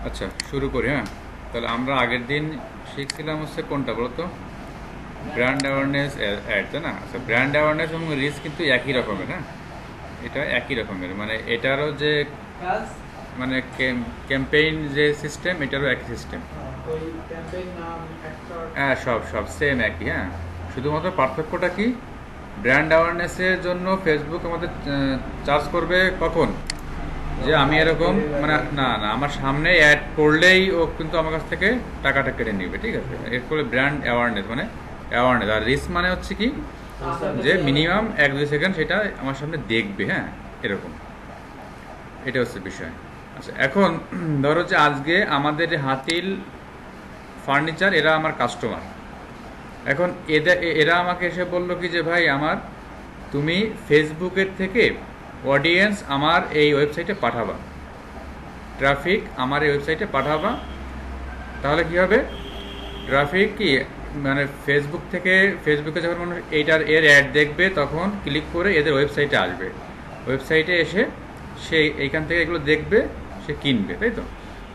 আচ্ছা শুরু করি। হ্যাঁ, তাহলে আমরা আগের দিন শিখছিলাম হচ্ছে কোনটা বলতো, ব্র্যান্ড অ্যাওয়ারনেস অ্যাড, তাই না? আচ্ছা, ব্র্যান্ড অ্যাওয়ারনেস এবং রিচ কিন্তু একই রকমের। হ্যাঁ, এটা একই রকমের, মানে এটারও যে মানে ক্যাম্পেইন যে সিস্টেম, এটারও একই সিস্টেম। হ্যাঁ, সব সব সেম একই। হ্যাঁ, শুধুমাত্র পার্থক্যটা কি, ব্র্যান্ড অ্যাওয়ারনেসের জন্য ফেসবুক আমাদের চার্জ করবে কখন, যে আমি এরকম মানে না না আমার সামনে অ্যাড করলেই ও কিন্তু আমার কাছ থেকে টাকাটা কেটে নিবে, ঠিক আছে? এর করে ব্র্যান্ড অ্যাওয়ারনেস মানে অ্যাওয়ারনেস, আর রিস্ক মানে হচ্ছে কি, যে মিনিমাম 1-2 সেকেন্ড সেটা আমার সামনে দেখবে। হ্যাঁ, এরকম, এটা হচ্ছে বিষয়। আচ্ছা, এখন ধরো যে আজকে আমাদের হাতিল ফার্নিচার এরা আমার কাস্টমার। এখন এরা আমাকে এসে বললো কি যে ভাই আমার তুমি ফেসবুকের থেকে অডিয়েন্স আমার এই ওয়েবসাইটে পাঠাবা, ট্রাফিক আমার এই ওয়েবসাইটে পাঠাবা। তাহলে কি হবে, ট্রাফিক কি মানে ফেসবুকে যখন মানুষ এর অ্যাড দেখবে তখন ক্লিক করে এদের ওয়েবসাইটে আসবে, ওয়েবসাইটে এসে সে এইখান থেকে এগুলো দেখবে, সে কিনবে, তাই তো?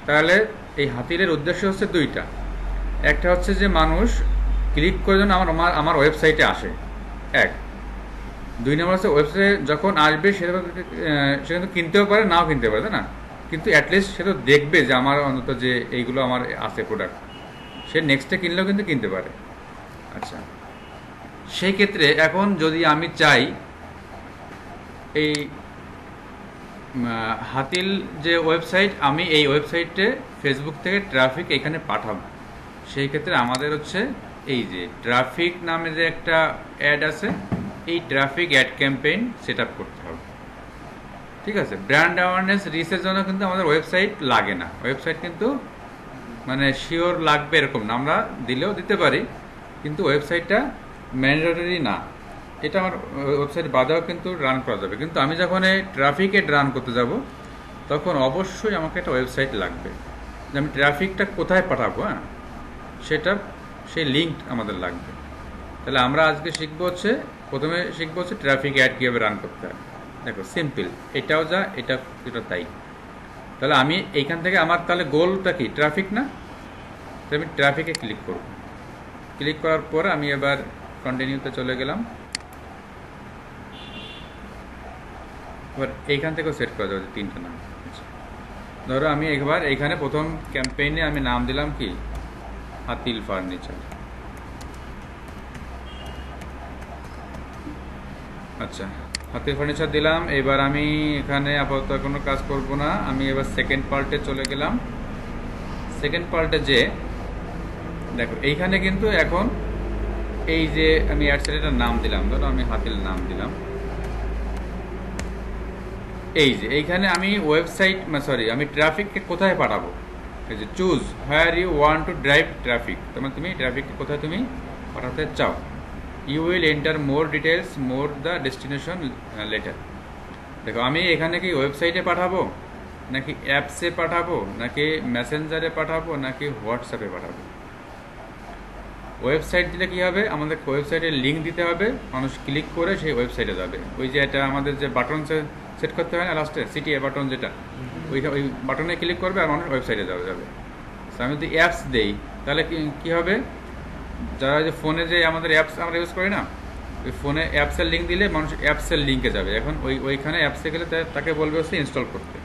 তাহলে এই হাতিরের উদ্দেশ্য হচ্ছে দুইটা। একটা হচ্ছে যে মানুষ ক্লিক করে যেন আমার আমার আমার ওয়েবসাইটে আসে, এক। দুই নম্বর হচ্ছে ওয়েবসাইটে যখন আসবে সে কিন্তু কিনতেও পারে, নাও কিনতে পারে, তাই না? কিন্তু অ্যাটলিস্ট সে তো দেখবে যে আমার অন্তত যে এইগুলো আমার আছে প্রোডাক্ট, সে নেক্সটে কিনলেও কিন্তু কিনতে পারে। আচ্ছা, সেই ক্ষেত্রে এখন যদি আমি চাই এই হাতিল যে ওয়েবসাইট, আমি এই ওয়েবসাইটে ফেসবুক থেকে ট্রাফিক এখানে পাঠাবো, সেই ক্ষেত্রে আমাদের হচ্ছে এই যে ট্রাফিক নামে যে একটা অ্যাড আছে, এই traffic ad campaign set up করতে হবে, ঠিক আছে? ব্র্যান্ড অ্যাওয়ারনেস রিচের জন্য কিন্তু আমাদের ওয়েবসাইট লাগে না, ওয়েবসাইট কিন্তু মানে শিওর লাগবে এরকম না, আমরা দিলেও দিতে পারি, কিন্তু ওয়েবসাইটটা ম্যান্ডেটরি না। এটা আমার ওয়েবসাইট বাদেও কিন্তু রান করা যাবে, কিন্তু আমি যখন এই ট্রাফিকে রান করতে যাব তখন অবশ্যই আমাকে একটা ওয়েবসাইট লাগবে, যে আমি ট্রাফিকটা কোথায় পাঠাবো। হ্যাঁ, সেটা সেই লিঙ্ক আমাদের লাগবে। তাহলে আমরা আজকে শিখবো হচ্ছে, প্রথমে শিখবো হচ্ছে ট্রাফিক অ্যাড কীভাবে রান করতে হয়। দেখো সিম্পল, এটাও যা এটা এটা তাই। তাহলে আমি এইখান থেকে আমার তাহলে গোলটা কি, ট্রাফিক না? তো আমি ট্রাফিকে ক্লিক করব, ক্লিক করার পর আমি এবার কন্টিনিউতে চলে গেলাম। এবার এইখান থেকেও সেট করা যাবে তিনটা নাম। ধরো আমি একবার এইখানে প্রথম ক্যাম্পেইনে আমি নাম দিলাম কি, হাতিল ফার্নিচার। আচ্ছা, হাতিল ফার্নিচার দিলাম। এবার আমি এখানে আপাতত কোনো কাজ করব না, আমি এবার সেকেন্ড পার্টে চলে গেলাম। সেকেন্ড পার্টে যে দেখো এইখানে কিন্তু এখন এই যে আমি অ্যাডসেটের নাম দিলাম, ধরো আমি হাতিল নাম দিলাম। এই যে এইখানে আমি ওয়েবসাইট সরি আমি ট্রাফিককে কোথায় পাঠাবো, এই যে choose where you want to drive traffic, মানে তুমি ট্রাফিককে কোথায় তুমি পাঠাতে চাও। You will enter more details more the destination later. দেখো আমি এখানে কি ওয়েবসাইটে পাঠাবো, নাকি অ্যাপসে পাঠাবো, নাকি মেসেঞ্জারে পাঠাবো, নাকি হোয়াটসঅ্যাপে পাঠাবো? ওয়েবসাইট দিলে কি হবে, আমাদের ওয়েবসাইটের লিঙ্ক দিতে হবে, মানুষ ক্লিক করে সেই ওয়েবসাইটে যাবে। ওই যে এটা আমাদের যে বাটন সেট করতে হয় না লাস্টে, সিটিএ বাটন যেটা, ওই বাটনে ক্লিক করবে আর মানুষ ওয়েবসাইটে যাবে। আমি যদি অ্যাপস দেই তাহলে কি হবে, যারা যে ফোনে যে আমাদের অ্যাপস আমরা ইউজ করি না, ওই ফোনে অ্যাপসের লিঙ্ক দিলে মানুষ অ্যাপসের লিঙ্কে যাবে। এখন ওইখানে অ্যাপসে গেলে তাকে বলবে হচ্ছে ইনস্টল করতে।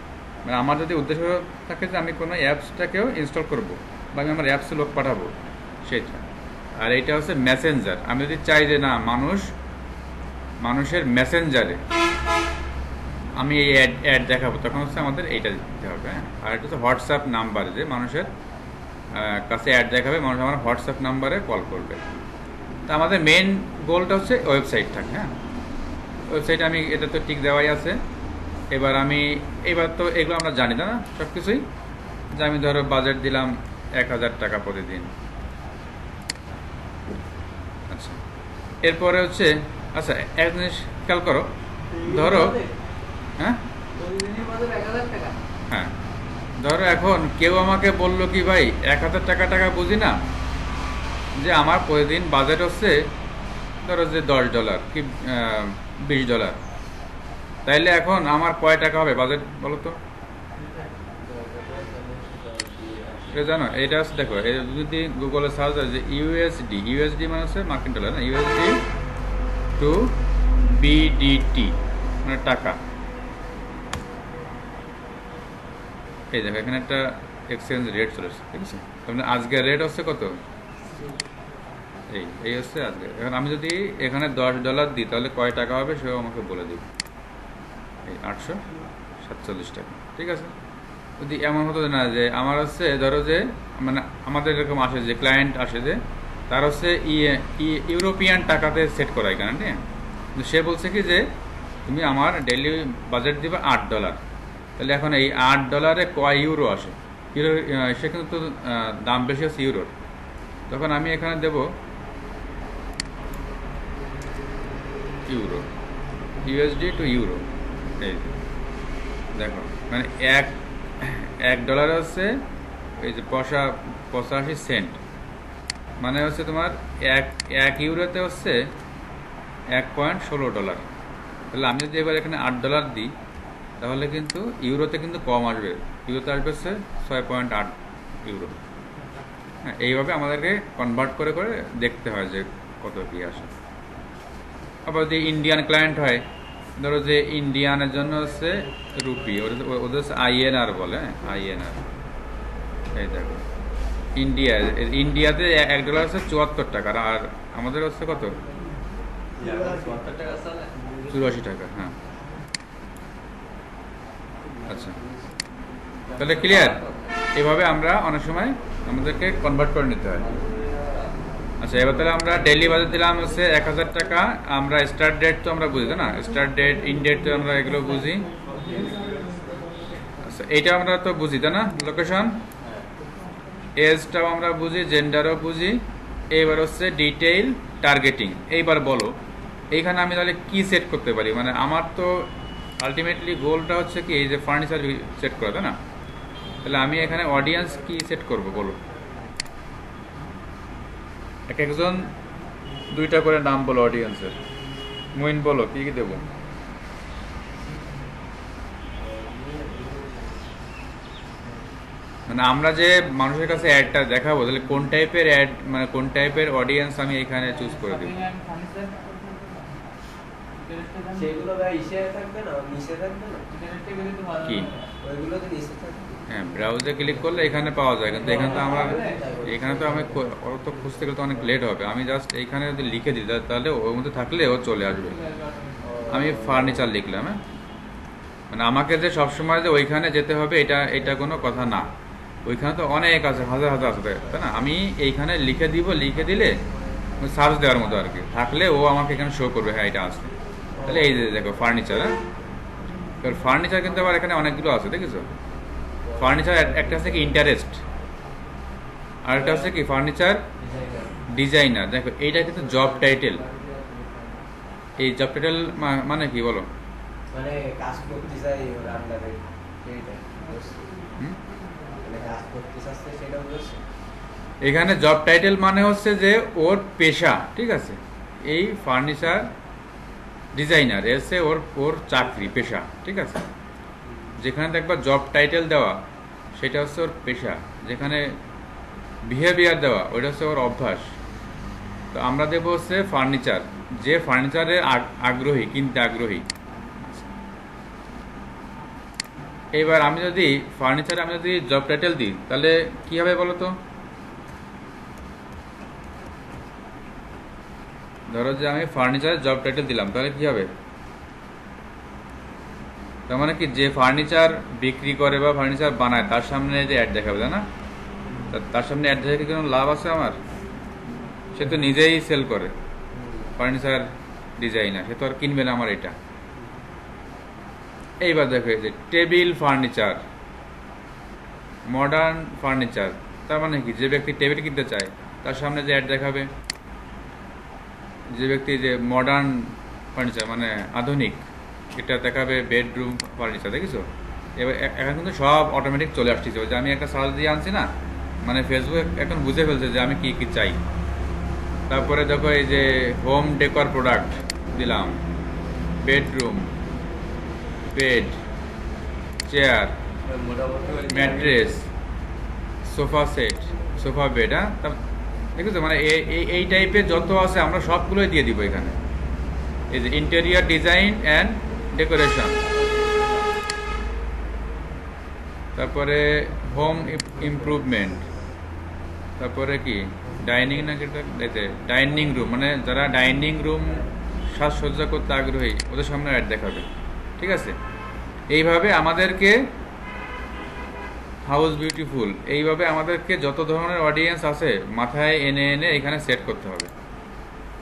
মানে আমার যদি উদ্দেশ্য থাকে যে আমি কোনো অ্যাপসটাকেও ইনস্টল করব, বা আমি আমার অ্যাপসে লোক পাঠাবো, সেটা। আর এইটা হচ্ছে মেসেঞ্জার। আমি যদি চাই যে না মানুষের মেসেঞ্জারে আমি এই অ্যাড দেখাবো, তখন হচ্ছে আমাদের এইটা দিতে হবে। হ্যাঁ, আর এটা হচ্ছে হোয়াটসঅ্যাপ নাম্বারে যে মানুষের কাছে অ্যাড দেখাবে, মানুষ আমার হোয়াটসঅ্যাপ নাম্বারে কল করবে। তা আমাদের মেন গোলটা হচ্ছে ওয়েবসাইট থাকে। হ্যাঁ, ওয়েবসাইট আমি এটা তো ঠিক দেওয়াই আছে। এবার তো এগুলো আমরা জানি না সব কিছুই, যে আমি ধরো বাজেট দিলাম 1000 টাকা প্রতিদিন। আচ্ছা, এরপরে হচ্ছে আচ্ছা এক জিনিস খেয়াল করো, ধরো হ্যাঁ হ্যাঁ ধরো এখন কেউ আমাকে বললো কি ভাই 1000 টাকা বুঝি না, যে আমার প্রতিদিন বাজেট হচ্ছে ধরো যে $10 কি $20, তাইলে এখন আমার কয় টাকা হবে বাজেট বলো তো? এটা জানো, এটা হচ্ছে দেখো, যদি গুগলে সার্চ হয় যে ইউএসডি মানে হচ্ছে মার্কিন ডলার না, ইউএসডি টু বিডিটি মানে টাকা। এই দেখো এখানে একটা এক্সচেঞ্জ রেট চলে এসেছে, ঠিক আছে? তাহলে আজকের রেট হচ্ছে কত? এই হচ্ছে আজকে। এখন আমি যদি এখানে $10 দিই তাহলে কয় টাকা হবে সেও আমাকে বলে দিই। এই 847 টাকা, ঠিক আছে? যদি এমন হতো না যে আমার হচ্ছে ধরো যে মানে আমাদের এরকম আসে যে ক্লায়েন্ট আসে যে তার হচ্ছে ইউরোপিয়ান টাকাতে সেট করা এখানে, ঠিক? কিন্তু সে বলছে কি যে তুমি আমার ডেইলি বাজেট দিবে $8, তাহলে এখন এই $8 কয় ইউরো আসে? ইউরো সে কিন্তু দাম বেশি হচ্ছে ইউরোর। তখন আমি এখানে দেব ইউরো, ইউএসডি টু ইউরো। এই দেখো মানে $1 হচ্ছে এই যে 85 সেন্ট, মানে হচ্ছে তোমার এক ইউরোতে হচ্ছে $1.16। তাহলে আমি যদি এবার এখানে $8 দিই তাহলে কিন্তু ইউরোতে কিন্তু কম আসবে, ইউরোতে আসবে হচ্ছে 6.8 ইউরো। হ্যাঁ, এইভাবে আমাদেরকে কনভার্ট করে করে দেখতে হয় যে কত কি আসে। আবার যদি ইন্ডিয়ান ক্লায়েন্ট হয়, ধরো যে ইন্ডিয়ানের জন্য হচ্ছে রুপি, ওদের হচ্ছে INR বলে, INR। এই দেখো ইন্ডিয়াতে $1 হচ্ছে 74 টাকা, আর আমাদের হচ্ছে কত? 84 টাকা। হ্যাঁ, আচ্ছা, তাহলে ক্লিয়ার? এভাবে আমরা অনেক সময় আমাদেরকে কনভার্ট করে নিতে হয়। আচ্ছা, এবার তাহলে আমরা ডেইলি বাজেট দিলাম হচ্ছে 1000 টাকা। আমরা স্টার্ট ডেট তো আমরা বুঝি, তাই না? স্টার্ট ডেট, ইন ডেট তো আমরা এগুলো বুঝি। আচ্ছা, এইটা আমরা তো বুঝি, তাই না? লোকেশন, এজটাও আমরা বুঝি, জেন্ডারও বুঝি। এইবার হচ্ছে ডিটেইল, টার্গেটিং। এইবার বলো এইখানে আমি তাহলে কি সেট করতে পারি? মানে আমার তো আলটিমেটলি গোলটা হচ্ছে কি এই যে ফার্নিচার সেট করা, তাই না? তাহলে আমি এখানে অডিয়েন্স কি সেট করব বলো? একজন 2টা করে নাম বলো অডিয়েন্সের। মুইন বলো কি কি দেবো? মানে আমরা যে মানুষের কাছে অ্যাডটা দেখাবো তাহলে কোন টাইপের অ্যাড, মানে কোন টাইপের অডিয়েন্স আমি এখানে চুজ করে দেব? সেগুলো ভাই ইসে থাকবে না, নিচে থাকবে না কি? ওইগুলো তো নিচে থাকবে। হ্যাঁ, ব্রাউজে ক্লিক করলে এখানে পাওয়া যায়, কিন্তু এখানে তো আমরা এখানে তো আমি অত খুঁজতে গেলে তো অনেক লেট হবে। আমি জাস্ট এইখানে যদি লিখে দিই তাহলে ওর মধ্যে থাকলে ও চলে আসবে। আমি ফার্নিচার লিখলাম। হ্যাঁ, মানে আমাকে যে সবসময় যে ওইখানে যেতে হবে এটা কোনো কথা না। ওইখানে তো অনেক আছে, হাজার হাজার আছে, তাই না? আমি এইখানে লিখে দিব, লিখে দিলে সার্চ দেওয়ার মতো আর কি, থাকলে ও আমাকে এখানে শো করবে হ্যাঁ এটা আসছে। তাহলে এই যে দেখো ফার্নিচার। হ্যাঁ, এবার ফার্নিচার কিন্তু আবার এখানে অনেকগুলো আছে, দেখেছো? ফার্নিচার একটা হচ্ছে কি ইন্টারেস্ট, আর একটা হচ্ছে কি ফার্নিচার ডিজাইনার। দেখো এইটা কিন্তু জব টাইটেল। এই জব টাইটেল মানে কি বলো? মানে কাজ করতে চাই ওর আন্ডারে, সেইটা মানে কাজ করতে চাচ্ছে সেটা বুঝছো? এখানে জব টাইটেল মানে হচ্ছে যে ওর পেশা, ঠিক আছে? এই ফার্নিচার ডিজাইনার এসে ওর চাকরি, পেশা, ঠিক আছে? যেখানে দেখবা জব টাইটেল দেওয়া সেটা হচ্ছে ওর পেশা, যেখানে বিহেভিয়ার দেওয়া ওইটা হচ্ছে ওর অভ্যাস। তো আমরা দেবো হচ্ছে ফার্নিচার, যে ফার্নিচারে আগ্রহী, কিনতে আগ্রহী। এবার আমি যদি ফার্নিচারে আমি যদি জব টাইটেল দিই তাহলে কি হবে বলো তো? ধরো যে আমি ফার্নিচারের জব টাইটেল দিলাম তাহলে কি হবে? তার মানে কি যে ফার্নিচার বিক্রি করে বা ফার্নিচার বানায় তার সামনে যে অ্যাড দেখাবে, তাই না? তার সামনে অ্যাড দেখে কোনো লাভ আছে আমার? সে তো নিজেই সেল করে, ফার্নিচার ডিজাইনার, সে তো আর কিনবে না আমার এটা। এইবার দেখো এই যে টেবিল ফার্নিচার, মডার্ন ফার্নিচার, তার মানে কি যে ব্যক্তি টেবিল কিনতে চায় তার সামনে যে অ্যাড দেখাবে। যে ব্যক্তি যে মডার্ন ফার্নিচার মানে আধুনিক, এটা দেখাবে বেডরুম ফার্নিচার, দেখেছো? এবার এখন কিন্তু সব অটোমেটিক চলে আসছে, যে আমি একটা সার্চ দিয়ে আনছি না, মানে ফেসবুক এখন বুঝে ফেলছে যে আমি কি কি চাই। তারপরে দেখো এই যে হোম ডেকর প্রোডাক্ট দিলাম, bedroom, bed, chair, mattress, sofa set, sofa bed, হ্যাঁ দেখেছো, মানে এই টাইপের যত আছে আমরা সবগুলোই দিয়ে দিব এখানে। এই যে ইন্টেরিয়র ডিজাইন অ্যান্ড ডেকোরেশন, তারপরে হোম ইমপ্রুভমেন্ট, তারপরে কি ডাইনিং না ডাইনিং রুম, মানে যারা ডাইনিং রুম সাজসজ্জা করতে আগ্রহী ওদের সামনে অ্যাড দেখাবে, ঠিক আছে। এইভাবে আমাদেরকে হাউস বিউটিফুল, এইভাবে আমাদেরকে যত ধরনের অডিয়েন্স আছে মাথায় এনে এনে এখানে সেট করতে হবে।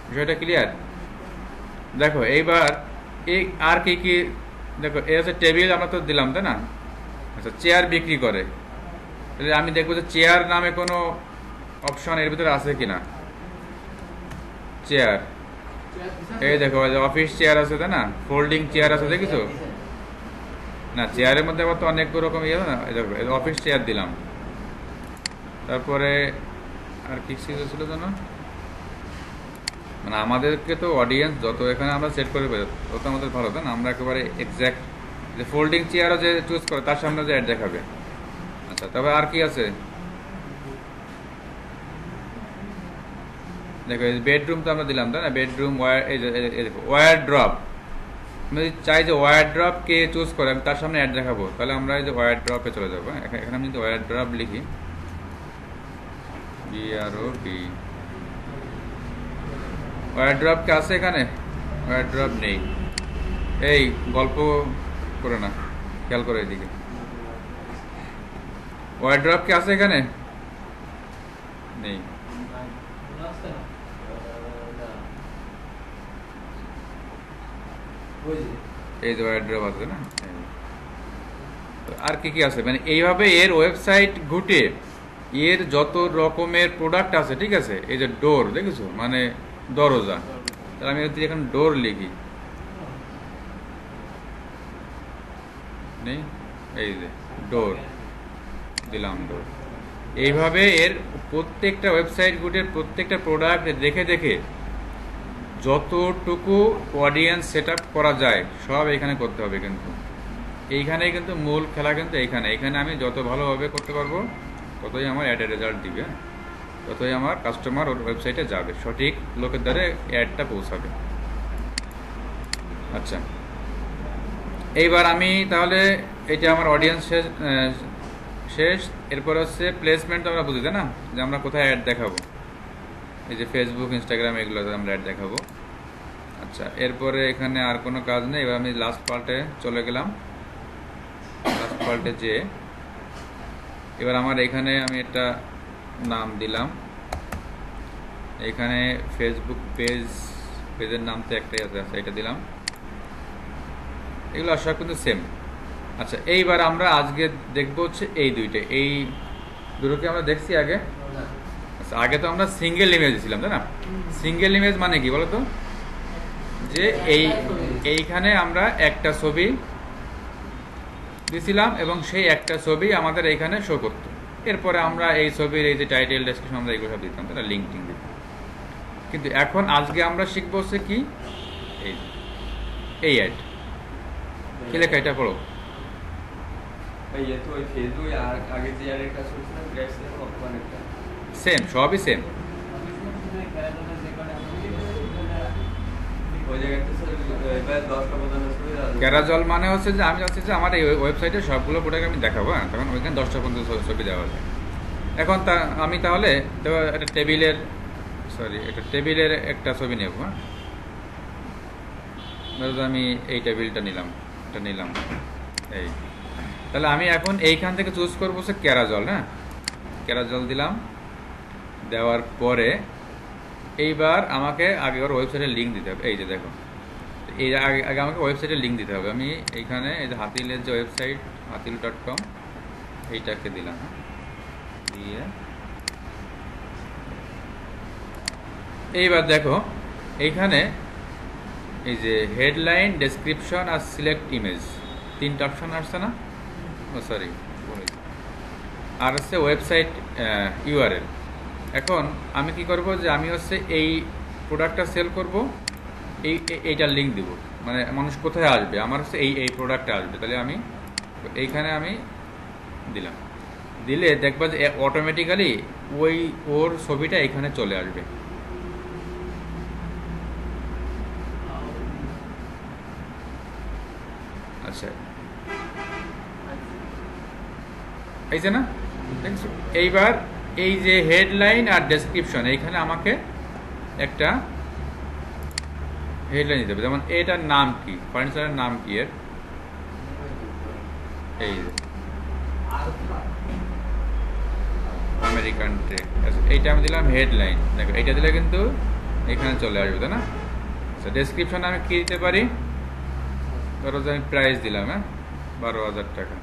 বিষয়টা ক্লিয়ার? দেখো এইবার এই আর কি কি, দেখো এই হচ্ছে টেবিল, আমরা তো দিলাম তাই না। আচ্ছা, চেয়ার বিক্রি করে, আমি দেখবো যে চেয়ার নামে কোনো অপশন এর ভিতরে আছে কিনা। চেয়ার, এই দেখো অফিস চেয়ার আছে তাই না, ফোল্ডিং চেয়ার আছে, দেখিছো না? চেয়ারের মধ্যে আবার তো অনেক রকম ইয়ে না, দেখো অফিস চেয়ার দিলাম। তারপরে আর কি ছিল জানো, মানে আমাদেরকে তো অডিয়েন্স যত এখানে আমরা সেট করে তত আমাদের ভালো, তাই না? আমরা একেবারে এক্স্যাক্ট যে ফোল্ডিং চেয়ারও যে চুজ করে তার সামনে যে অ্যাড দেখাবে। আচ্ছা, তবে আর কি আছে দেখো, বেডরুম তো আমরা দিলাম তাই না, বেডরুম ওয়্যার ড্রপ, আমি যদি চাই যে ওয়্যার ড্রপ কে চুজ করে আমি তার সামনে অ্যাড দেখাবো, তাহলে আমরা এই যে ওয়্যার ড্রপে চলে যাবো। এখানে আমি যদি ওয়্যার ড্রপ লিখি, BROP, ওয়্যার ড্রপ কে আছে এখানে? ওয়্যার ড্রপ নেই। এই গল্প করে না, খেয়াল করে এদিকে, ওয়্যার ড্রপ কে আছে এখানে? নেই। এই যে ওয়্যার ড্রপ আছে না। আর কি কি আছে, মানে এইভাবে এর ওয়েবসাইট ঘুটে এর যত রকমের প্রোডাক্ট আছে, ঠিক আছে। এই যে ডোর দেখেছো, মানে দরজা, তাহলে আমি যদি এখন ডোর লিখি, নেই, এই যে ডোর দিলাম, ডোর। এইভাবে এর প্রত্যেকটা ওয়েবসাইট ঘুটে প্রত্যেকটা প্রোডাক্ট দেখে দেখে যতটুকু অডিয়েন্স সেট আপ করা যায় সব এখানে করতে হবে। কিন্তু এইখানেই কিন্তু মূল খেলা, কিন্তু এখানে আমি যত ভালোভাবে করতে পারবো ততই আমার অ্যাডের রেজাল্ট দিবে, ততই আমার কাস্টমার ওর ওয়েবসাইটে যাবে, সঠিক লোকের দ্বারে অ্যাডটা পৌঁছাবে। আচ্ছা, এইবার আমি তাহলে এটা আমার অডিয়েন্স শেষ। এরপর হচ্ছে প্লেসমেন্ট, আমরা বুঝি তাই না, যে আমরা কোথায় অ্যাড দেখাবো। এই যে ফেসবুক, ইনস্টাগ্রাম, এগুলোতে আমরা অ্যাড দেখাবো। আচ্ছা, এরপরে এখানে আর কোনো কাজ নেই। এবার আমি লাস্ট পার্টে চলে গেলাম। লাস্ট পার্টে যে এবার আমার এখানে আমি একটা নাম দিলাম, এখানে ফেসবুক পেজের নাম তো একটাই আছে, এটা দিলাম। এগুলো সব কিন্তু সেম। আচ্ছা, এইবার আমরা আজকে দেখবো হচ্ছে এই দুইটা, এই দুটোকে আমরা দেখছি আগে। আচ্ছা, আগে তো আমরা সিঙ্গেল ইমেজ দিয়েছিলাম তাই না। সিঙ্গেল ইমেজ মানে কি বলতো, যে এইখানে আমরা একটা ছবি দিছিলাম এবং সেই একটা ছবি আমাদের এখানে শো করতো। এরপরে আমরা এই ছবির এই যে টাইটেল, ডেসক্রিপশন, আমরা এগুলো সব দিতাম তাই না, লিঙ্ক টিঙ্ক দিতাম। কিন্তু এখন আজকে আমরা শিখবো হচ্ছে কি, এই অ্যাড কি লেখা, এটা পড়ো। সেম, সবই সেম। ক্যারাজল মানে হচ্ছে যে আমি চাচ্ছি যে আমার এই ওয়েবসাইটে সবগুলো প্রোডাক্ট আমি দেখাবো, হ্যাঁ, তখন ওইখানে 10টা পর্যন্ত ছবি দেওয়া যায়। এখন আমি তাহলে একটা টেবিলের একটা ছবি নেব, হ্যাঁ। আমি এই টেবিলটা নিলাম, এটা নিলাম, এই। তাহলে আমি এখন এইখান থেকে চুজ করবো হচ্ছে ক্যারাজল, হ্যাঁ। ক্যারাজল দিলাম, দেওয়ার পরে এইবার আমাকে আগে ওর ওয়েবসাইটের লিঙ্ক দিতে হবে। এই যে দেখো, এই আগে আমাকে ওয়েবসাইটের লিঙ্ক দিতে হবে। আমি এইখানে এই যে হাতিলের যে ওয়েবসাইট hatil.com এইটাকে দিলাম, দিয়ে এইবার দেখো এইখানে এই যে হেডলাইন, ডেসক্রিপশন আর সিলেক্ট ইমেজ, 3টা অপশন আসছে না, সরি, আর হচ্ছে ওয়েবসাইট ইউআরএল। এখন আমি কি করব, যে আমি হচ্ছে এই প্রোডাক্টটা সেল করব, এইটার লিঙ্ক দিব, মানে মানুষ কোথায় আসবে, আমার হচ্ছে এই প্রোডাক্টে আসবে। তাহলে আমি এইখানে আমি দিলাম, দিলে দেখবা যে অটোমেটিক্যালি ওর ছবিটা এখানে চলে আসবে। আচ্ছা, এই যে না দেখছো, এইবার এই যে হেডলাইন আর ডেসক্রিপশন, এইখানে আমাকে একটা হেডলাইন দিতে হবে। যেমন এটার নাম কি, ফার্নিচারের নাম কি এর, এই যে আমেরিকান ট্রেক। আচ্ছা, এইটা আমি দিলাম হেডলাইন, দেখো এইটা দিলে কিন্তু এখানে চলে আসবে, তাই না? আচ্ছা, ডেসক্রিপশনে আমি কি দিতে পারি, ধরো যে আমি প্রাইস দিলাম, হ্যাঁ 12,000 টাকা।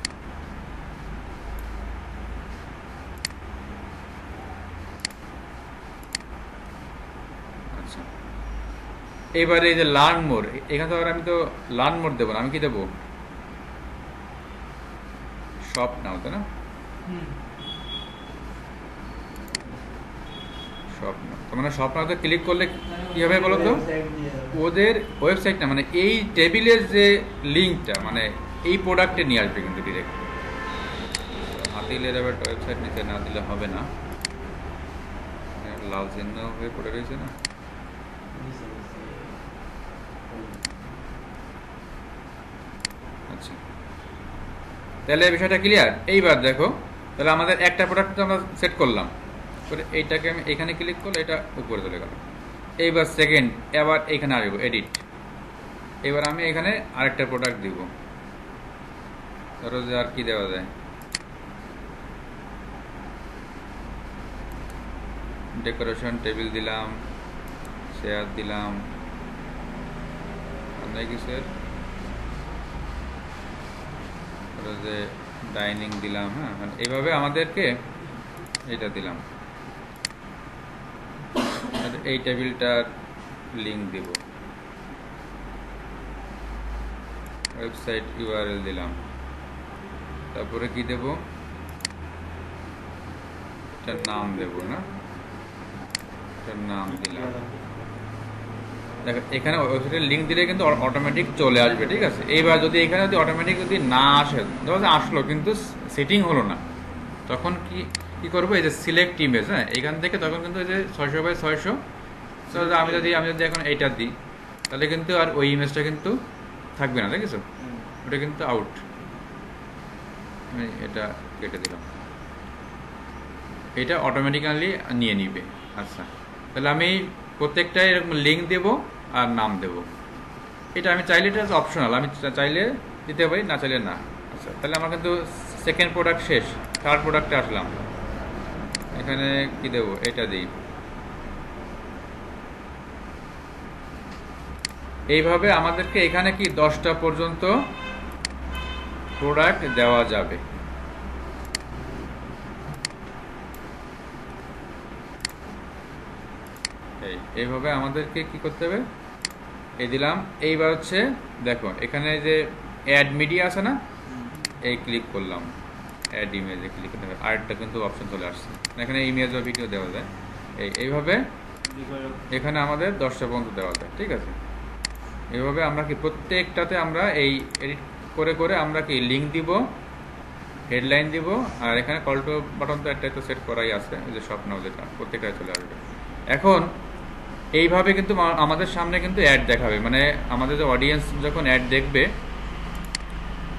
আচ্ছা, এবারে এই যে লার্ন মোর, এখানে তো আমি তো লার্ন মোর দেবো না, আমি কি দেবো, শপ নাও, তাই না? শপ নাও, তো মানে শপ নাওতে ক্লিক করলে কি হবে বলো তো, ওদের ওয়েবসাইট না, মানে এই টেবিলের যে লিঙ্কটা, মানে এই প্রোডাক্টে নিয়ে আসবে কিন্তু ডিরেক্ট। হাতিলের এবার ওয়েবসাইট নিতে না দিলে হবে না, লাল চিহ্ন হয়ে পড়ে রয়েছে না। আচ্ছা, তাহলে এই বিষয়টা ক্লিয়ার। এইবার দেখো, তাহলে আমাদের একটা প্রোডাক্ট আমরা সেট করলাম, এইটাকে আমি এখানে ক্লিক করলে এটা উপরে চলে গেল। এইবার সেকেন্ড, এবার এখানে আসবো এডিট, এবার আমি এখানে আরেকটা প্রোডাক্ট দিব, ধরো যে আর কি দেওয়া যায়, ডেকোরেশন টেবিল দিলাম, চেয়ার দিলাম, কিছু ধরো যে ডাইনিং দিলাম, হ্যাঁ এইভাবে আমাদেরকে এটা দিলাম, এই টেবিলটার লিঙ্ক দিব, ওয়েবসাইট ইউআরএল দিলাম, তারপরে কি দেব, এটার নাম দেব, না এটার নাম দিলাম। দেখো এখানে ওয়েবসাইটের লিঙ্ক দিলে কিন্তু অটোমেটিক চলে আসবে, ঠিক আছে? এইবার যদি এখানে যদি অটোমেটিক যদি না আসে, ধরো যে আসলো কিন্তু সেটিং হলো না, তখন কি করবো, এই যে সিলেক্ট ইমেজ, হ্যাঁ এখান থেকে তখন কিন্তু এই যে 600x600, আমি যদি এখন এইটা দিই, তাহলে কিন্তু আর ওই ইমেজটা কিন্তু থাকবে না, দেখেছো? ওটা কিন্তু আউট, আমি এটা কেটে দিলাম, এটা অটোমেটিক্যালি নিয়ে নিবে। আচ্ছা, তাহলে আমি প্রত্যেকটাই এরকম লিঙ্ক দেব আর নাম দেব, এটা আমি চাইলে, এটা অপশনাল, আমি চাইলে দিতে পারি, না চাইলে না। আচ্ছা, তাহলে আমার কিন্তু সেকেন্ড প্রোডাক্ট শেষ, থার্ড প্রোডাক্টে আসলাম, এখানে কি দেব, এটা দিই। এইভাবে আমাদেরকে এখানে কি 10টা পর্যন্ত প্রোডাক্ট দেওয়া যাবে। এইভাবে আমাদেরকে কি করতে হবে, এই দিলাম। এইবার হচ্ছে দেখো এখানে যে অ্যাড মিডিয়া আছে না, এই ক্লিক করলাম, অ্যাড ইমেজে ক্লিক করতে হবে, আরেকটা কিন্তু অপশন চলে আসছে, এখানে ইমেজ বা ভিডিও দেওয়া যায়। এইভাবে এখানে আমাদের 10টা পর্যন্ত দেওয়া যায়, ঠিক আছে? এইভাবে আমরা কি প্রত্যেকটাতে আমরা এই এডিট করে করে আমরা কি লিঙ্ক দিব, হেডলাইন দিব, আর এখানে কল টু বাটন তো একটা তো সেট করাই আছে, এই যে স্বপ্ন, যেটা প্রত্যেকটায় চলে আসবে। এখন এইভাবে কিন্তু আমাদের সামনে কিন্তু অ্যাড দেখাবে, মানে আমাদের যে অডিয়েন্স যখন অ্যাড দেখবে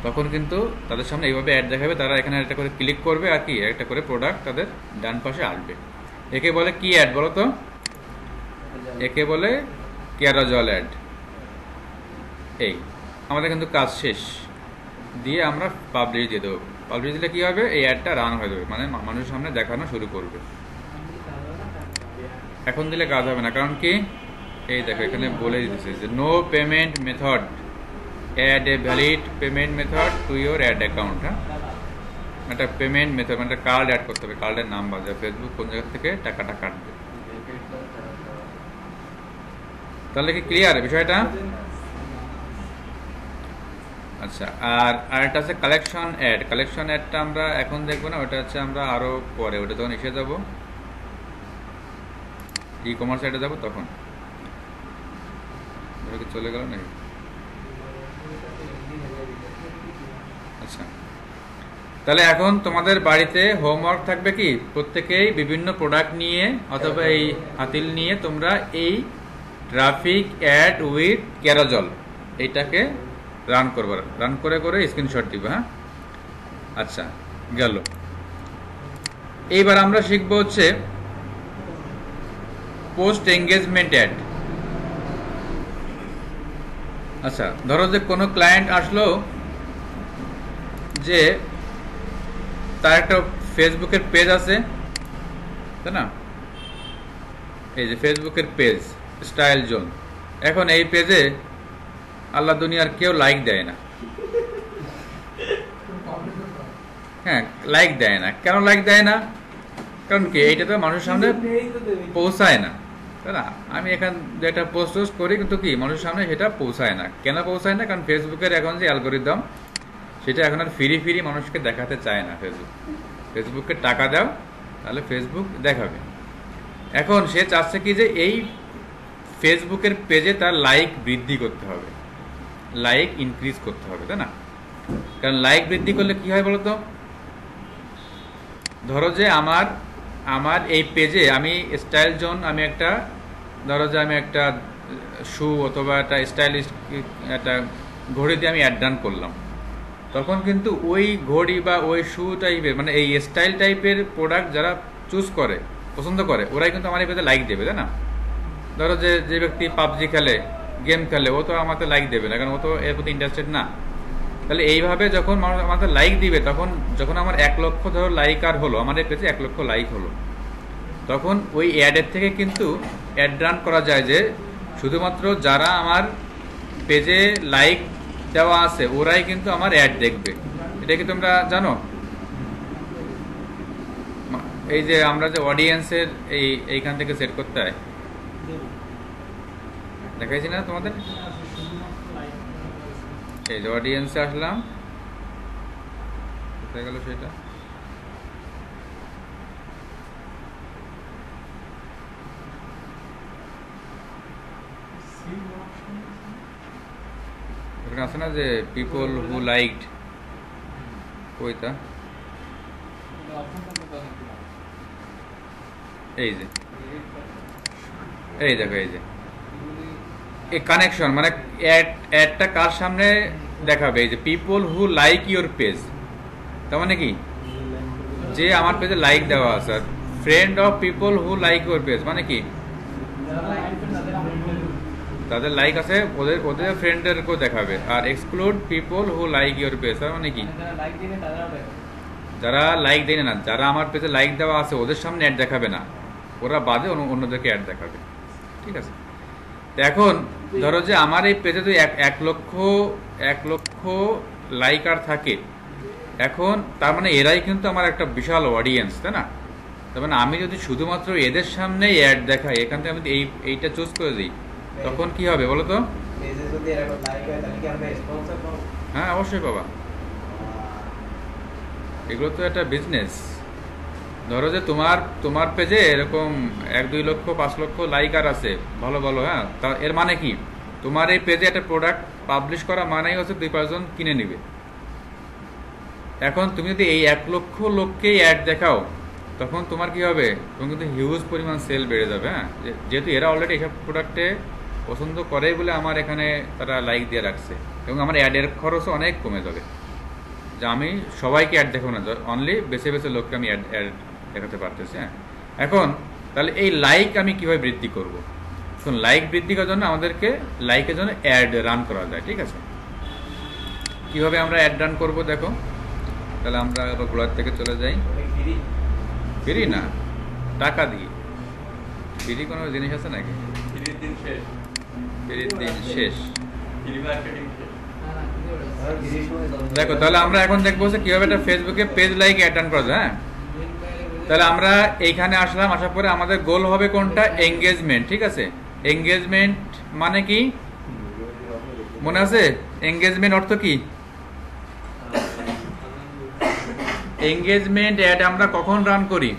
তখন কিন্তু তাদের সামনে এইভাবে অ্যাড দেখাবে, তারা এখানে একটা করে ক্লিক করবে আর কি একটা করে প্রোডাক্ট তাদের ডান পাশে আসবে। একে বলে কি অ্যাড বলো তো, একে বলে ক্যারাজল অ্যাড। এই আমাদের কিন্তু কাজ শেষ, দিয়ে আমরা পাবলিশ দিয়ে দেবো। পাবলিশ দিলে কি হবে, এই অ্যাডটা রান হয়ে যাবে, মানে মানুষের সামনে দেখানো শুরু করবে। এখন দিলে কাজ হবে না, কারণ কি, এই দেখো এখানে বলে দিতেছে যে no payment method, add a valid payment method to your ad account. হ্যাঁ, একটা পেমেন্ট মেথড মানে কার্ড অ্যাড করতে হবে, কার্ডের নাম বাজে, ফেসবুক কোন জায়গা থেকে টাকাটা কাটবে। তাহলে কি ক্লিয়ার বিষয়টা? আচ্ছা, আর আরেকটা আছে কালেকশন অ্যাড। কালেকশন অ্যাডটা আমরা এখন দেখবো না, ওটা হচ্ছে আমরা আরো পরে, ওটা তখন এসে যাবো, ই কমার্স অ্যাডে যাবো তখন। ওটা কি চলে গেল নাকি? আচ্ছা, তাহলে এখন তোমাদের বাড়িতে হোমওয়ার্ক থাকবে কি, প্রত্যেকেই বিভিন্ন প্রোডাক্ট নিয়ে অথবা এই হাতিল নিয়ে তোমরা এই ট্রাফিক অ্যাড উইথ ক্যারাজল এইটাকে রান করবে, রান করে করে স্ক্রিনশট দিবে। হ্যাঁ, আচ্ছা গেল। এইবার আমরা শিখবো হচ্ছে পোস্ট এঙ্গেজমেন্ট অ্যাড। আচ্ছা, ধরো যে কোনো ক্লায়েন্ট আসলো, যে তার একটা ফেসবুকের পেজ আছে, তাই না? এই যে ফেসবুকের পেজ স্টাইল জোন, এখন এই পেজে আল্লাহ দুনিয়ার কেউ লাইক দেয় না। হ্যাঁ, লাইক দেয় না। কেন লাইক দেয় না? কারণ কি, এইটা তো মানুষের সামনে পৌঁছায় না, তাই না? আমি এখন যেটা পোস্ট করি, কিন্তু কি মানুষের সামনে সেটা পৌঁছায় না। কেন পৌঁছায় না? কারণ ফেসবুকের এখন যে অ্যালগোরিদম, সেটা এখন আর ফ্রি ফ্রি মানুষকে দেখাতে চায় না। ফেসবুককে টাকা দাও, তাহলে ফেসবুক দেখাবে। এখন সে চাচ্ছে কি, যে এই ফেসবুকের পেজে তার লাইক বৃদ্ধি করতে হবে, লাইক ইনক্রিজ করতে হবে, তাই না? কারণ লাইক বৃদ্ধি করলে কি হয় বলতো? ধরো যে আমার এই পেজে আমি স্টাইল জোন, আমি একটা, ধরো যে আমি একটা শু অথবা একটা স্টাইলিশ একটা ঘড়ি দিয়ে আমি অ্যাড রান করলাম, তখন কিন্তু ওই ঘড়ি বা ওই শু টাইপের, মানে এই স্টাইল টাইপের প্রোডাক্ট যারা চুজ করে, পছন্দ করে, ওরাই কিন্তু আমার এই পেজে লাইক দেবে, তাই না? ধরো যে ব্যক্তি পাবজি খেলে, গেম খেলে, ও তো আমাকে লাইক দেবে না, কারণ ও তো এর প্রতি ইন্টারেস্টেড না। তাহলে এইভাবে যখন মানুষ আমাদের লাইক দিবে, তখন যখন আমার 1 লক্ষ ধরো লাইক আর হলো, আমার এই পেজে 1 লক্ষ লাইক হলো, তখন ওই অ্যাডের থেকে কিন্তু অ্যাড রান করা যায় যে শুধুমাত্র যারা আমার পেজে লাইক দেওয়া আছে ওরাই কিন্তু আমার অ্যাড দেখবে। এটা কি তোমরা জানো? এই যে আমরা যে অডিয়েন্সের এইখান থেকে সেট করতে হয়, দেখাইছি না তোমাদের? এই যে অডিয়েন্সে আসলাম, কোথায় গেল সেটা? ওখানে আছে না যে পিপল হু লাইকড, কইতা এই যে, এই দেখো, এই যে এই কানেকশন, মানে অ্যাডটা কার সামনে দেখাবে? এই যে people who like your page, তার মানে কি, যে আমার পেজে লাইক দেওয়া আছে। Friend of people who like your page মানে কি, তাদের লাইক আছে, ওদের ফ্রেন্ডদেরকেও দেখাবে। আর exclude people who like your page তার মানে কি, যারা লাইক দেয় না, যারা আমার পেজে লাইক দেওয়া আছে ওদের সামনে অ্যাড দেখাবে না, ওরা বাদে অন্যদেরকে অ্যাড দেখাবে। ঠিক আছে? এখন ধরো যে আমার এই পেজে যদি 1 লক্ষ লাইকার থাকে, এখন তার মানে এরাই কিন্তু আমার একটা বিশাল অডিয়েন্স, তাই না? তার মানে আমি যদি শুধুমাত্র এদের সামনে অ্যাড দেখাই, এখান থেকে আমি এইটা চুজ করে দিই, তখন কি হবে বলো তো? হ্যাঁ, অবশ্যই পাবা। এগুলো তো একটা বিজনেস। ধরো যে তোমার পেজে এরকম 1-2 লক্ষ 5 লক্ষ লাইকার আছে, ভালো ভালো। হ্যাঁ, তা এর মানে কি, তোমার এই পেজে একটা প্রোডাক্ট পাবলিশ করা মানেই হচ্ছে 2 জন কিনে নিবে। এখন তুমি যদি এই 1 লক্ষ লোককে অ্যাড দেখাও, তখন তোমার কি হবে? তুমি কিন্তু হিউজ পরিমাণ সেল বেড়ে যাবে। হ্যাঁ, যেহেতু এরা অলরেডি এইসব প্রোডাক্টে পছন্দ করে বলে আমার এখানে তারা লাইক দিয়ে রাখছে, এবং আমার অ্যাডের খরচও অনেক কমে যাবে। যে আমি সবাইকে অ্যাড দেখাবো না, অনলি বেছে বেছে লোককে আমি অ্যাড দেখাতে পারতেছি। হ্যাঁ, এখন তাহলে এই লাইক আমি কিভাবে বৃদ্ধি করব? এখন লাইক বৃদ্ধি করার জন্য আমাদেরকে লাইকের জন্য অ্যাড রান করা যায়। ঠিক আছে, কিভাবে আমরা অ্যাড রান করব দেখো। তাহলে আমরা আবার গোলার থেকে চলে যাই। ফ্রি না, টাকা দিয়ে। ফ্রি কোনো জিনিস আছে নাকি? ফ্রির দিন শেষ। দেখো, তাহলে আমরা এখন দেখবো যে কিভাবে একটা ফেসবুকে পেজ লাইক অ্যাড রান করা যায়। হ্যাঁ, তাহলে আমরা এইখানে আসলাম, আসার পরে আমাদের গোল হবে কোনটা? এঙ্গেজমেন্ট। ঠিক আছে, এঙ্গেজমেন্ট মানে কি মনে আছে? এঙ্গেজমেন্ট অর্থ কি? এঙ্গেজমেন্ট অ্যাড আমরা কখন রান করি?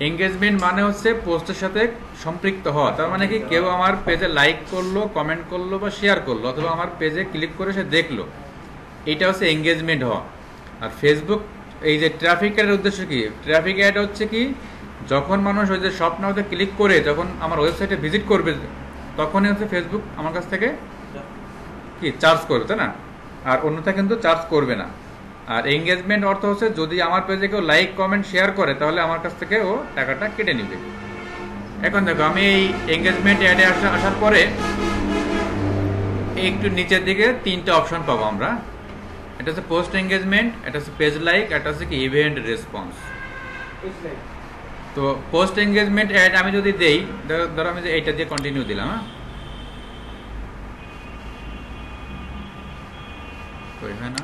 এঙ্গেজমেন্ট মানে হচ্ছে পোস্টের সাথে সম্পৃক্ত হওয়া। তার মানে কি, কেউ আমার পেজে লাইক করলো, কমেন্ট করলো বা শেয়ার করলো, অথবা আমার পেজে ক্লিক করে সে দেখলো, এটা হচ্ছে এঙ্গেজমেন্ট হওয়া। আর ফেসবুক এই যে ট্রাফিক অ্যাডের উদ্দেশ্য কি? ট্রাফিক অ্যাড হচ্ছে কি, যখন মানুষ ওই যে শপ নাওতে ক্লিক করে যখন আমার ওয়েবসাইটে ভিজিট করবে, তখনই হচ্ছে ফেসবুক আমার কাছ থেকে কি চার্জ করবে, তাই না? আর অন্যথা কিন্তু চার্জ করবে না। আর এঙ্গেজমেন্ট অর্থ হচ্ছে যদি আমার পেজে কেউ লাইক কমেন্ট শেয়ার করে তাহলে আমার কাছ থেকে ও টাকাটা কেটে নিবে। এখন দেখো আমি এই এঙ্গেজমেন্ট অ্যাডে আসার পরে একটু নিচের দিকে 3টে অপশন পাবো আমরা। এটা হচ্ছে পোস্ট এঙ্গেজমেন্ট, এটা হচ্ছে পেজ লাইক, এটা হচ্ছে কি ইভেন্ট রেসপন্স। তো পোস্ট এঙ্গেজমেন্ট অ্যাড আমি যদি দেই, ধরো আমি যে এইটা দিয়ে কন্টিনিউ দিলাম, হ্যাঁ হয় না,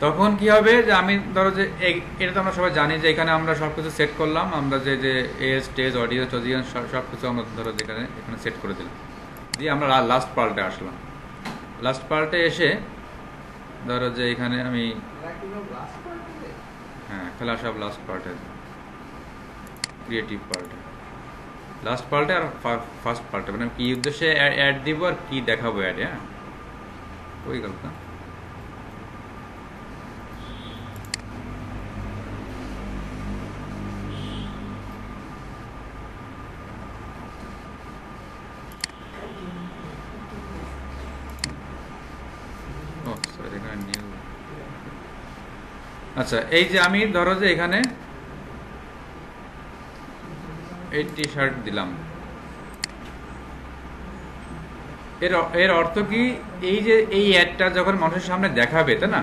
তখন কি হবে যে আমি ধরো যে এটা তো আমরা সবাই জানি যে এখানে আমরা সবকিছু সেট করলাম, আমরা যে এজ টেজ অডিয়েন্স অডিয়েন্স সবকিছু আমরা ধরো যেখানে এখানে সেট করে দিলাম, দিয়ে আমরা লাস্ট পার্টে আসলাম। লাস্ট পার্টে এসে ধরো যে এখানে আমি হ্যাঁ খেলা সব লাস্ট পার্টে, ক্রিয়েটিভ পার্টে, লাস্ট পার্টে আর ফার্স্ট পার্টে, মানে কি উদ্দেশ্যে অ্যাড দিব আর কি দেখাবো অ্যাডে। হ্যাঁ ওই গল্প। আচ্ছা এই যে আমি ধরো যে এখানে এই টি শার্ট দিলাম, এর অর্থ কি, এই যে এই অ্যাডটা যখন মানুষের সামনে দেখাবে, তাই না,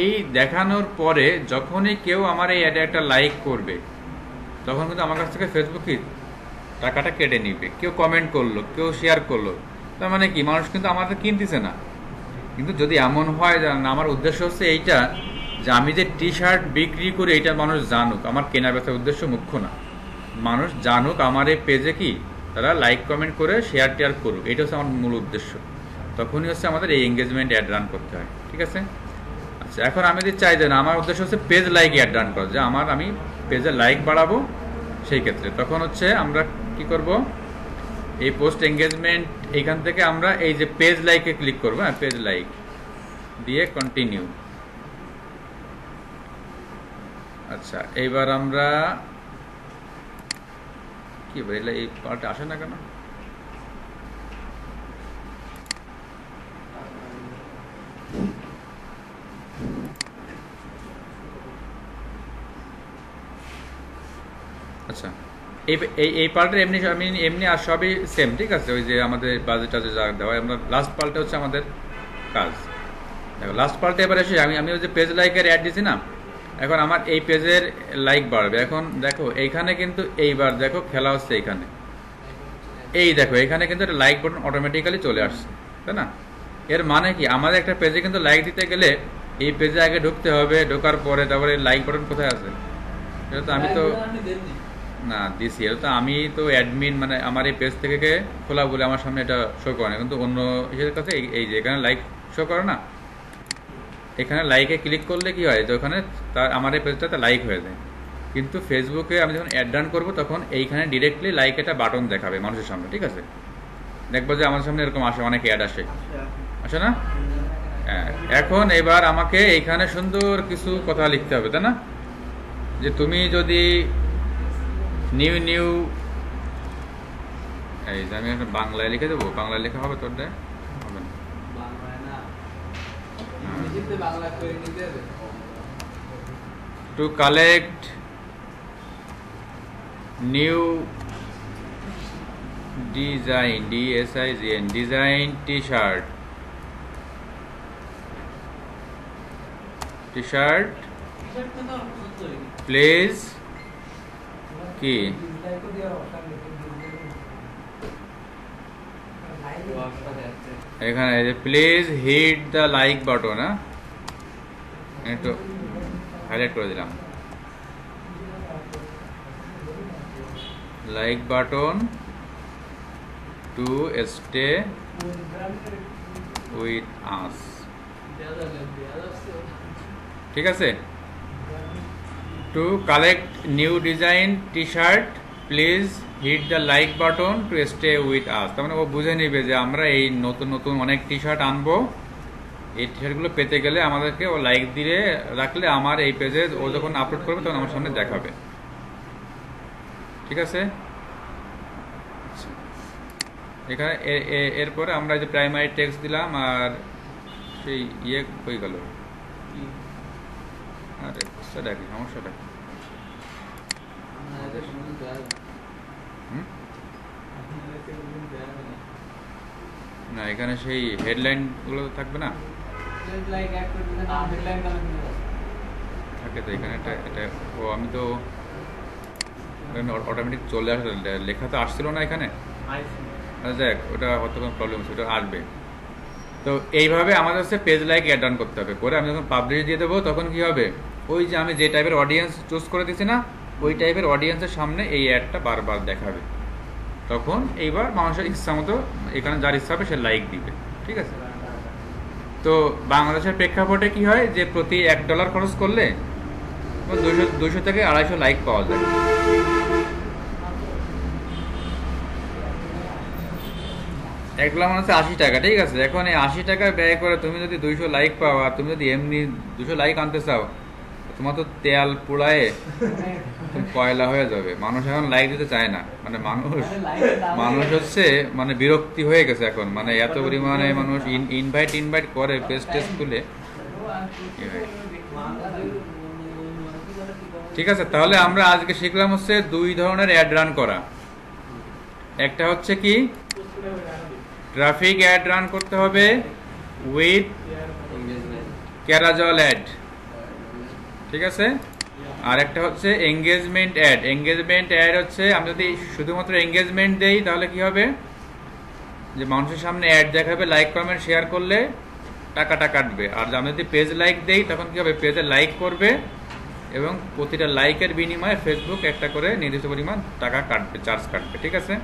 এই দেখানোর পরে যখনই কেউ আমার এই অ্যাডে একটা লাইক করবে তখন কিন্তু আমার কাছ থেকে ফেসবুক কি টাকাটা কেটে নিবে। কেউ কমেন্ট করলো, কেউ শেয়ার করলো, তার মানে কি মানুষ কিন্তু আমাদের কিনতেছে না। কিন্তু যদি এমন হয় যে আমার উদ্দেশ্য হচ্ছে এইটা, যে আমি যে টি শার্ট বিক্রি করি এইটা মানুষ জানুক, আমার কেনা বেচার উদ্দেশ্য মুখ্য না, মানুষ জানুক আমার এই পেজে কি তারা লাইক কমেন্ট করে শেয়ার টেয়ার করুক, এটা হচ্ছে আমার মূল উদ্দেশ্য। তখনই হচ্ছে আমাদের এই এঙ্গেজমেন্ট অ্যাড রান করতে হয়, ঠিক আছে? আচ্ছা এখন আমি যদি চাই যে না আমার উদ্দেশ্য হচ্ছে পেজ লাইক অ্যাড রান করা, যে আমি পেজে লাইক বাড়াবো, সেই ক্ষেত্রে তখন হচ্ছে আমরা কি করব, এই পোস্ট এঙ্গেজমেন্ট এইখান থেকে আমরা এই যে পেজ লাইকে ক্লিক করবো, হ্যাঁ পেজ লাইক দিয়ে কন্টিনিউ। আচ্ছা এইবার আমরা কি বলে এই পার্টে আসে না কেন? আচ্ছা এই পার্টের এমনি আর সবই সেম, ঠিক আছে? ওই যে আমাদের বাজেট আছে যা দেওয়া, আমরা লাস্ট পার্টে হচ্ছে আমাদের কাজ। দেখো লাস্ট পার্টে এবার এসে আমি ওই যে পেজ লাইকের অ্যাড দিচ্ছি না, এখন আমার এই পেজের লাইক বাড়বে। এখন দেখো এইখানে কিন্তু এইবার দেখো খেলা হচ্ছে, এইখানে এই দেখো এখানে কিন্তু একটা লাইক বাটন অটোমেটিক্যালি চলে আসছে, তাই না? এর মানে কি আমাদের একটা পেজে কিন্তু লাইক দিতে গেলে এই পেজে আগে ঢুকতে হবে, ঢোকার পরে তারপরে লাইক বাটন কোথায় আছে, এটা তো আমি তো না দিছি, এটা তো আমি তো অ্যাডমিন, মানে আমার এই পেজ থেকে খোলা বলে আমার সামনে এটা শো করে না, কিন্তু অন্য হিসেবের কাছে এই যে এখানে লাইক শো করে না, এখানে লাইকে ক্লিক করলে কি হয় যে ওখানে তার আমার এই পেজটাতে লাইক হয়ে যায়। কিন্তু ফেসবুকে আমি যখন অ্যাড রান করবো তখন এইখানে ডিরেক্টলি লাইক একটা বাটন দেখাবে মানুষের সামনে, ঠিক আছে? দেখবো যে আমার সামনে এরকম আসে, অনেক অ্যাড আসে না? হ্যাঁ এখন এবার আমাকে এইখানে সুন্দর কিছু কথা লিখতে হবে, তাই না? যে তুমি যদি নিউ এই যে আমি একটা বাংলায় লিখে দেবো, বাংলায় লেখা হবে তোর দেয় হবে না, to collect new design t-shirt please কি এখানে please hit the like button, হ্যাঁ একটু হাইলাইট করে দিলাম, like button to stay with us, ঠিক আছে? To collect new design T shirt please hit the like button to stay with us. তার মানে ও বুঝে নিবে যে আমরা এই নতুন নতুন অনেক টি শার্ট আনবো, এই টি শার্টগুলো পেতে গেলে আমাদেরকে ও লাইক দিয়ে রাখলে আমার এই পেজে ও যখন আপলোড করবে তখন আমার সামনে দেখাবে। ঠিক আছে, এখানে এরপরে আমরা যে প্রাইমারি টেক্সট দিলাম আর সেই ইয়ে হয়ে গেল। আরে সেটা কি সমস্যাটা? না এখানে সেই হেডলাইন গুলো থাকবে না, থাকে তো এখানে। এটা ও আমি তো অটোমেটিক চলে আসলো, লেখা তো আসছিল না এখানে। দেখ ওটা হয়তো কোনো প্রবলেম হচ্ছে, ওটা আসবে। তো এইভাবে আমাদের হচ্ছে পেজ লাইক অ্যাড অন করতে হবে। করে আমি যখন পাবলিশ দিয়ে দেবো তখন কি হবে, ওই যে আমি যে টাইপের অডিয়েন্স চুজ করে দিচ্ছি না, ওই টাইপের অডিয়েন্সের সামনে এই অ্যাডটা বারবার দেখাবে। তখন এইবার মানুষের ইচ্ছা মতো এখানে যার ইচ্ছা হবে সে লাইক দিবে। ঠিক আছে, তো বাংলাদেশের প্রেক্ষাপটে কি হয় যে প্রতি $1 খরচ করলে 200 থেকে 250 লাইক পাওয়া যায়। $1 মানে হচ্ছে 80 টাকা। ঠিক আছে, এখন এই 80 টাকা ব্যয় করে তুমি যদি 200 লাইক পাও, আর তুমি যদি এমনি 200 লাইক আনতে চাও, তোমার তো তেল পোড়ায় কয়লা হয়ে যাবে। মানুষ এখন লাইক দিতে চায় না, মানে মানুষ হচ্ছে মানে বিরক্তি হয়ে গেছে এখন, মানে এত পরিমাণে মানুষ ইনভাইট করে পেজ টেস্ট খুলে। ঠিক আছে, তাহলে আমরা আজকে শিখলাম হচ্ছে 2 ধরনের অ্যাড রান করা। একটা হচ্ছে কি ট্রাফিক অ্যাড রান করতে হবে উইথ ক্যারাজল অ্যাড। ঠিক আছে, আর একটা হচ্ছে এঙ্গেজমেন্ট অ্যাড। এঙ্গেজমেন্ট অ্যাড হচ্ছে আমি যদি শুধুমাত্র এঙ্গেজমেন্ট দেই তাহলে কি হবে, যে মানুষের সামনে অ্যাড দেখাবে, লাইক কমেন্ট শেয়ার করলে টাকাটা কাটবে। আর আমি যদি পেজ লাইক দেই তখন কি হবে, পেজে লাইক করবে এবং প্রতিটা লাইকের বিনিময়ে ফেসবুক একটা করে নির্দিষ্ট পরিমাণ টাকা কাটবে, চার্জ কাটবে। ঠিক আছে,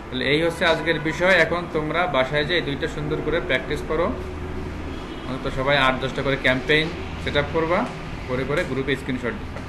তাহলে এই হচ্ছে আজকের বিষয়। এখন তোমরা বাসায় যে এই 2টা সুন্দর করে প্র্যাকটিস করো, অন্তত সবাই 8-10টা করে ক্যাম্পেইন সেট আপ করবা, করে গ্রুপে স্ক্রিনশট দিবা।